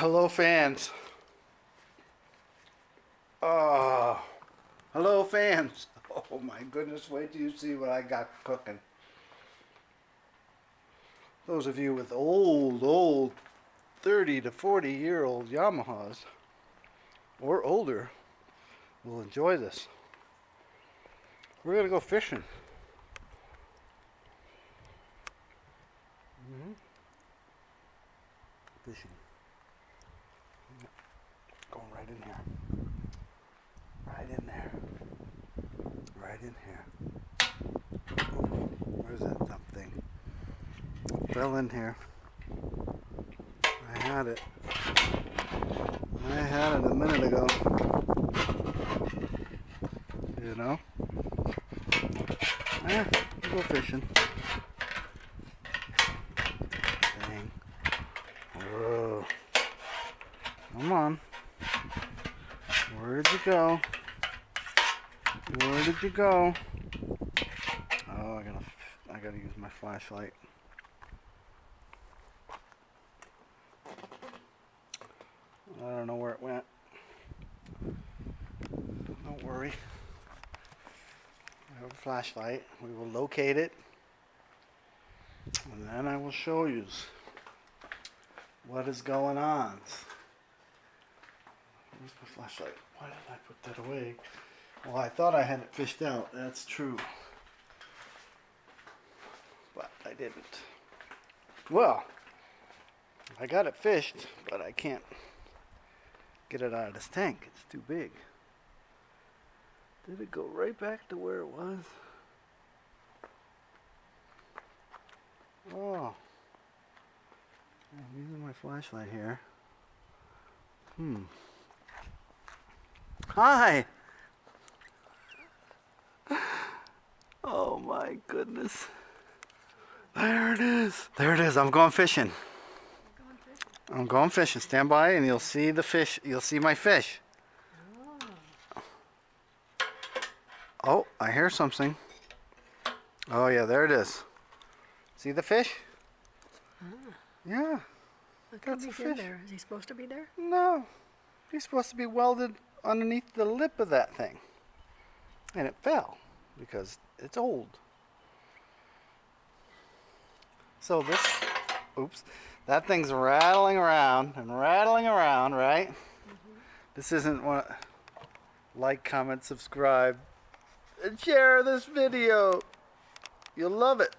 Hello, fans. Oh, hello, fans. Oh my goodness, wait till you see what I got cooking. Those of you with old 30 to 40-year-old Yamahas or older will enjoy this. We're gonna go fishing. Fishing. Going right in here. Right in there. Right in here. Oh, where's that dumb thing? Fell in here. I had it. I had it a minute ago. You know? We'll go fishing. Dang. Whoa. Come on. Where'd you go? Where did you go? Oh, I gotta use my flashlight. I don't know where it went. Don't worry. I have a flashlight. We will locate it. And then I will show you what is going on. Where's my flashlight? Why did I put that away? Well, I thought I had it fished out. That's true. But I didn't. Well, I got it fished, but I can't get it out of this tank. It's too big. Did it go right back to where it was? Oh. I'm using my flashlight here. Hi! Oh my goodness. There it is. There it is. I'm going fishing. I'm going fishing. Stand by and you'll see the fish. You'll see my fish. Oh, I hear something. Oh yeah, there it is. See the fish? Yeah. Look, he's in there. Is he supposed to be there? No. He's supposed to be welded underneath the lip of that thing. And it fell because it's old. So that thing's rattling around, right? This isn't what. Like, comment, subscribe, and share this video. You'll love it.